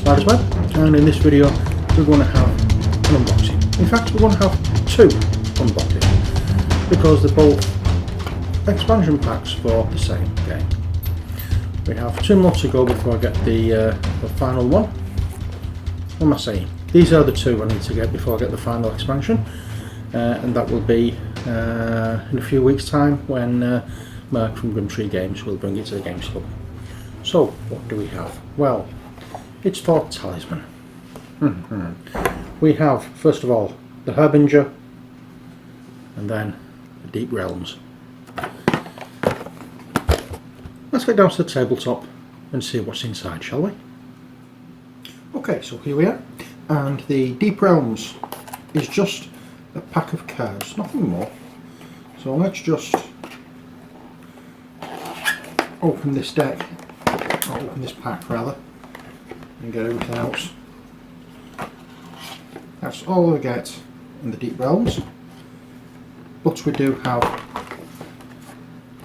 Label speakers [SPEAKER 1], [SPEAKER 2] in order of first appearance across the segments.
[SPEAKER 1] Talisman, and in this video we're going to have an unboxing. In fact, we're going to have two unboxings because they're both expansion packs for the same game. We have two more to go before I get the final one. What am I saying? These are the two I need to get before I get the final expansion, and that will be in a few weeks' time when Mark from Gumtree Games will bring it to the Games Club. So, what do we have? Well, it's for Talisman. We have, first of all, the Harbinger, and then the Deep Realms. Let's get down to the tabletop and see what's inside, shall we? Okay, so here we are, and the Deep Realms is just a pack of cards, nothing more. So let's just open this deck, or open this pack rather, and get everything else. That's all we get in the Deep Realms, but we do have,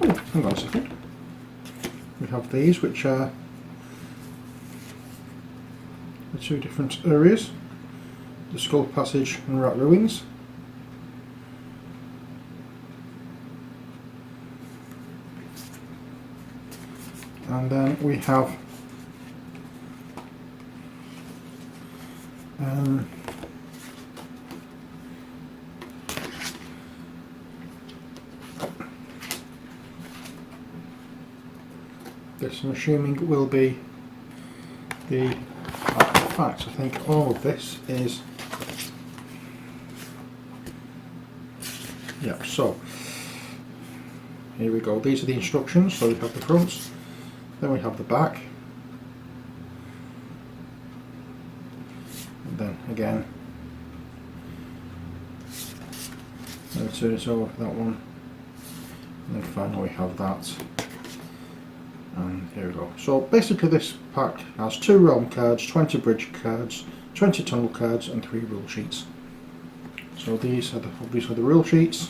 [SPEAKER 1] oh, hang on a second, we have these which are the two different areas, the Skull Passage and Rat Ruins. And then we have this, I'm assuming, will be the, in fact I think all of this is, yeah, so here we go, these are the instructions. So we have the front, then we have the back, and then again, then we turn it over for that one, and then finally we have that. And here we go. So basically this pack has 2 realm cards, 20 bridge cards, 20 tunnel cards and 3 rule sheets. So these are obviously the rule sheets,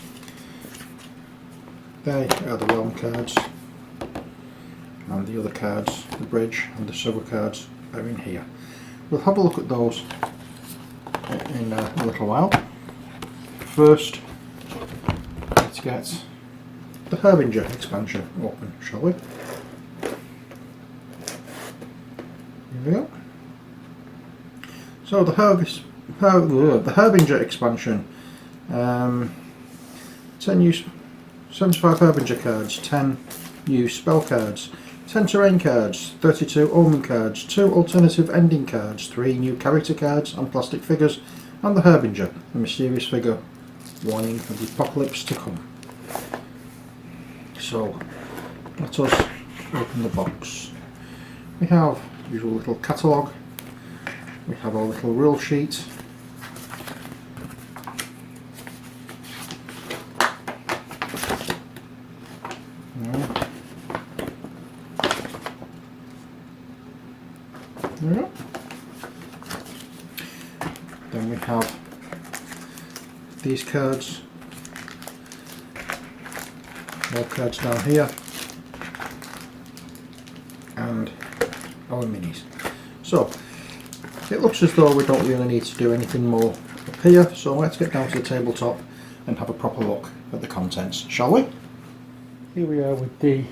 [SPEAKER 1] they are the realm cards, and the other cards, the bridge and the sewer cards, are in here. We'll have a look at those in a little while. First, let's get the Harbinger expansion open, shall we? Here we go. So the Harbinger expansion, 10 use 75 Harbinger cards, 10 new spell cards, 10 terrain cards, 32 omen cards, 2 alternative ending cards, 3 new character cards and plastic figures, and the Harbinger, the mysterious figure warning of the apocalypse to come. So let us open the box. We have usual little catalogue, we have our little rule sheet, there. Then we have these cards, more cards down here, and our minis. So it looks as though we don't really need to do anything more up here, so let's get down to the tabletop and have a proper look at the contents, shall we? Here we are with the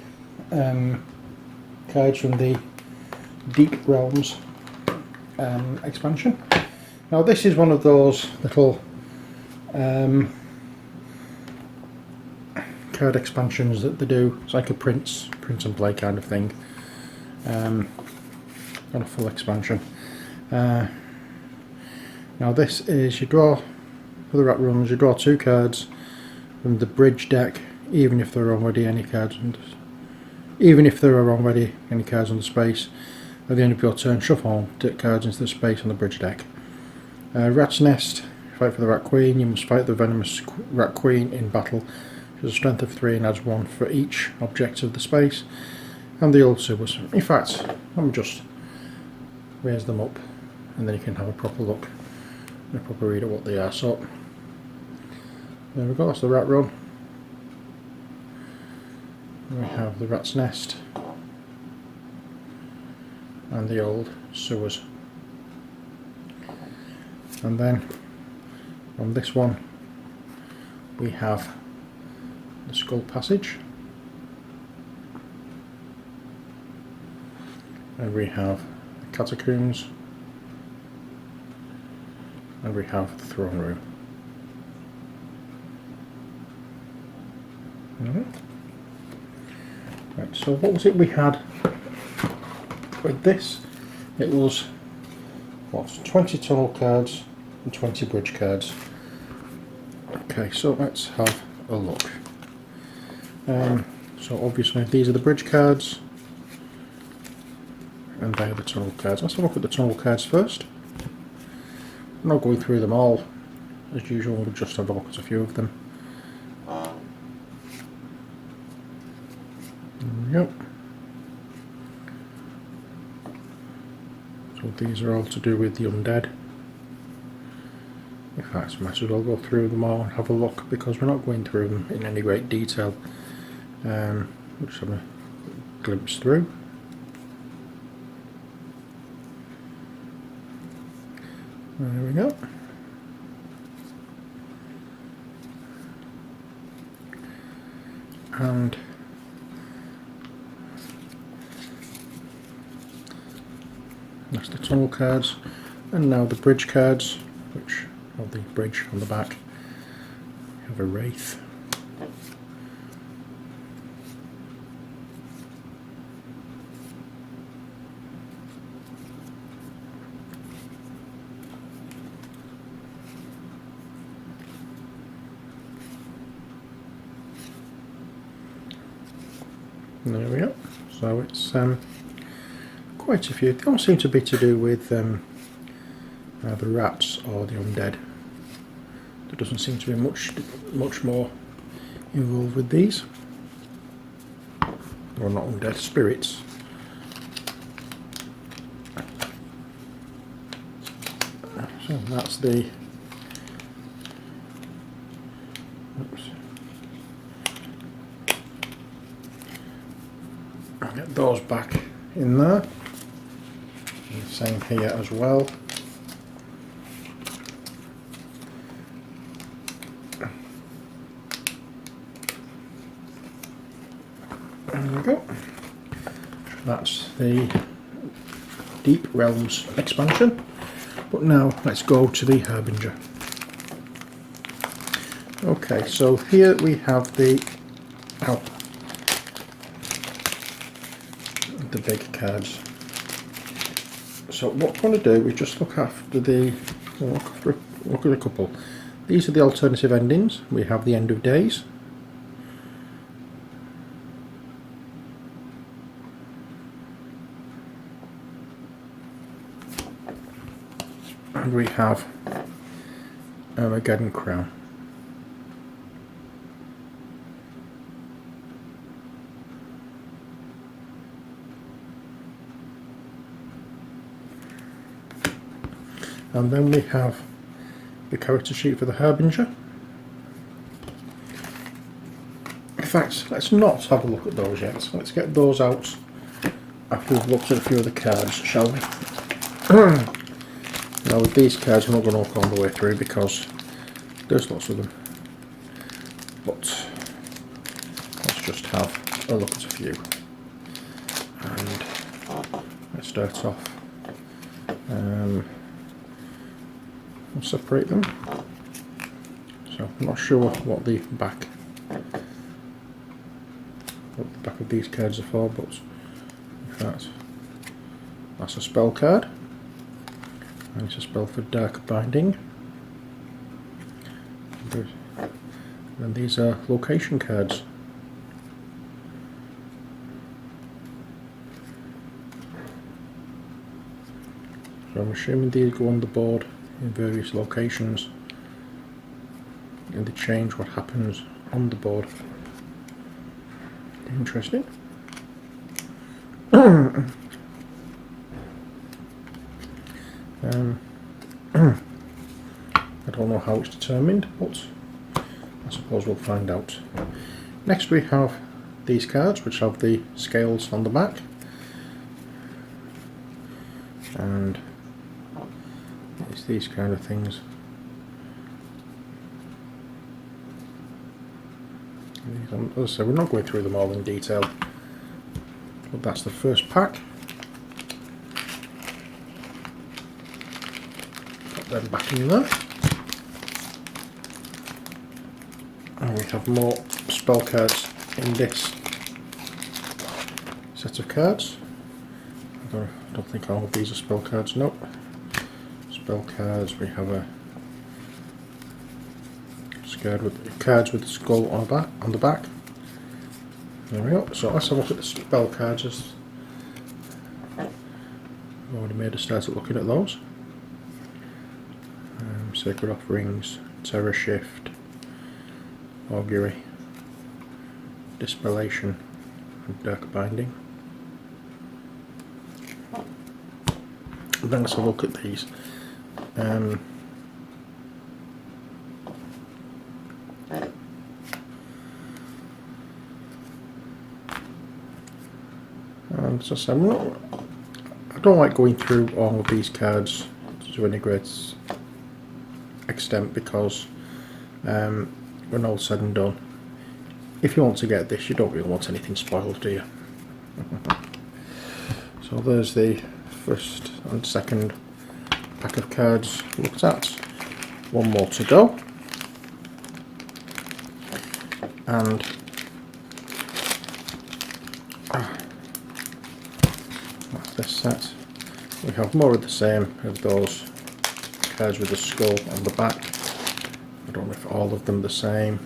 [SPEAKER 1] cards from the Deep Realms expansion. Now this is one of those little card expansions that they do. It's like a print and play kind of thing. Not a full expansion. Now this is, you draw, for the Rat Ruins, you draw 2 cards from the bridge deck, even if there are already any cards on the space. At the end of your turn, shuffle cards into the space on the bridge deck. Rat's Nest, fight for the Rat Queen. You must fight the venomous Rat Queen in battle. She has a strength of 3 and adds 1 for each object of the space. And the old sewers. In fact, let me just raise them up, and then you can have a proper look and a proper read at what they are. So there we go, that's the Rat Run. We have the Rat's Nest and the old sewers. And then on this one we have the skull passage, and we have the catacombs, and we have the throne room. Right, so what was it we had with this? It was what, 20 tunnel cards and 20 bridge cards. Okay, so let's have a look. So obviously these are the bridge cards and they are the tunnel cards. Let's have a look at the tunnel cards first. I'm not going through them all as usual, we'll just have a look at a few of them. Yep. So these are all to do with the undead. In fact, I might as well go through them all and have a look, because we're not going through them in any great detail. We'll just have a glimpse through. There we go. And that's the tunnel cards, and now the bridge cards, which have the bridge on the back. We have a wraith. There we go. So it's quite a few. They all seem to be to do with the rats or the undead. There doesn't seem to be much more involved with these. Or not undead, spirits. So that's the. Oops. I'll get those back in there. And the same here as well. There we go. That's the Deep Realms expansion. But now let's go to the Harbinger. Okay, so here we have the big cards. So what we're going to do is just look after the look at a couple. These are the alternative endings. We have the end of days. And we have Armageddon Crown. And then we have the character sheet for the Harbinger. In fact, let's not have a look at those yet. Let's get those out after we've looked at a few of the cards, shall we? Now with these cards I'm not going to walk all the way through because there's lots of them. But let's just have a look at a few. And let's start off. We'll separate them. So I'm not sure what the back of these cards are for, but in fact that's a spell card, and it's a spell for Dark Binding. And these are location cards. So I'm assuming these go on the board in various locations and they change what happens on the board. Interesting. I don't know how it's determined, but I suppose we'll find out. Next we have these cards, which have the scales on the back, and It's these kind of things. As I say, we're not going through them all in detail, but that's the first pack. Put them back in there. And we have more spell cards in this set of cards. I don't think all of these are spell cards, nope. Spell cards, we have a card with cards with the skull on the back. There we go. So let's have a look at the spell cards. I've already made a start at looking at those. Sacred Offerings, Terror Shift, Augury, Dispellation, and Dark Binding. And then let's have a look at these. And so I don't like going through all of these cards to any great extent, because when all said and done, if you want to get this, you don't really want anything spoiled, do you? So there's the first and second pack of cards looked at. One more to go. And that's this set. We have more of the same of those cards with the skull on the back. I don't know if all of them are the same.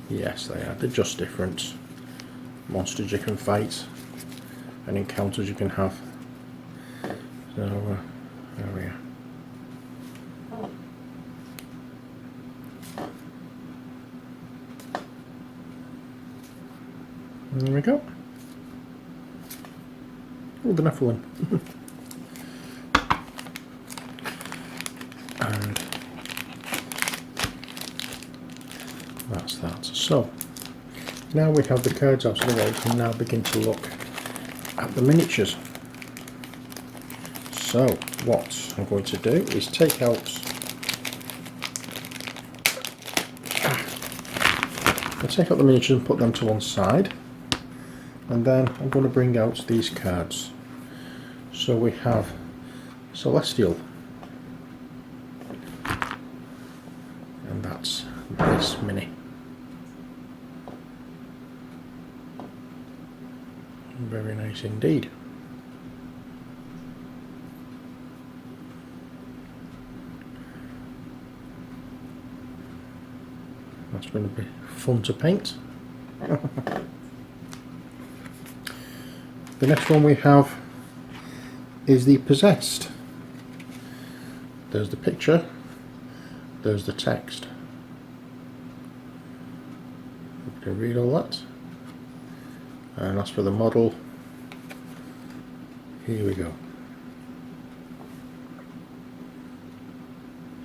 [SPEAKER 1] Yes, they are. They're just different monsters you can fight and encounters you can have. So there we are. There we go. Oh, the Nephilim. And that's that. So now we have the cards out of the way, we can now begin to look at the miniatures. So what I'm going to do is take out the miniatures and put them to one side, and then I'm going to bring out these cards. So we have Celestial, and that's this mini. Very nice indeed. That's going to be fun to paint. The next one we have is the Possessed. There's the picture, there's the text. You can read all that. And as for the model, here we go.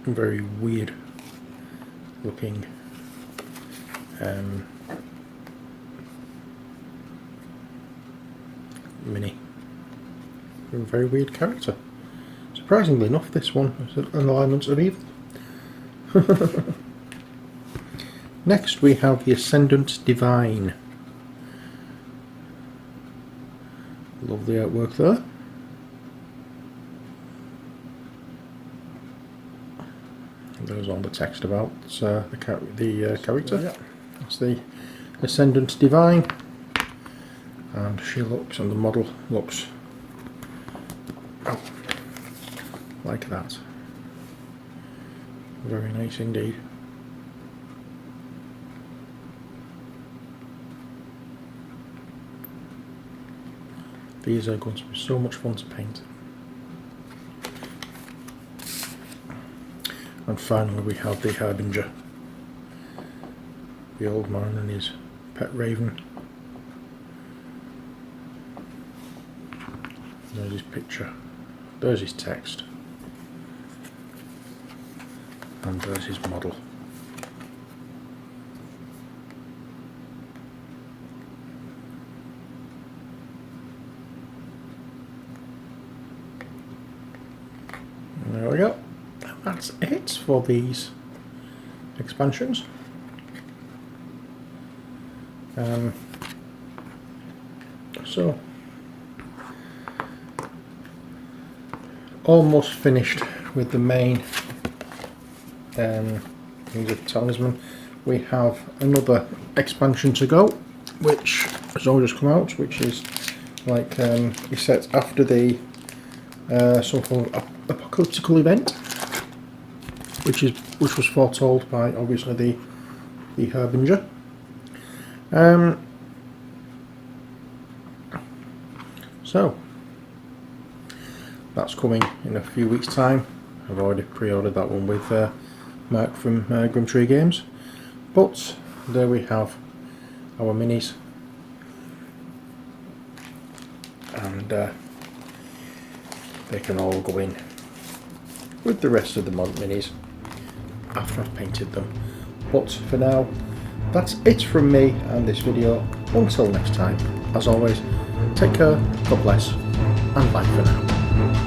[SPEAKER 1] Very weird looking mini. A very weird character. Surprisingly enough, this one is an alignment of evil. Next we have the Ascendant Divine. Lovely artwork there. There's all the text about the character. Yeah. That's the Ascendant Divine, and she looks, and the model looks like that. Very nice indeed. These are going to be so much fun to paint. And finally we have the Harbinger, the old man and his pet raven. There's his picture, there's his text, and there's his model. we go. And that's it for these expansions. So almost finished with the main things of Talisman. We have another expansion to go, which has only just come out, which is like is set after the some form of apocalyptical event, which was foretold by obviously the Harbinger. So that's coming in a few weeks' time. I've already pre-ordered that one with Mark from Grimtree Games. But there we have our minis, and they can all go in with the rest of the mod minis after I've painted them. But for now, that's it from me and this video. Until next time, as always, take care, God bless, and bye for now.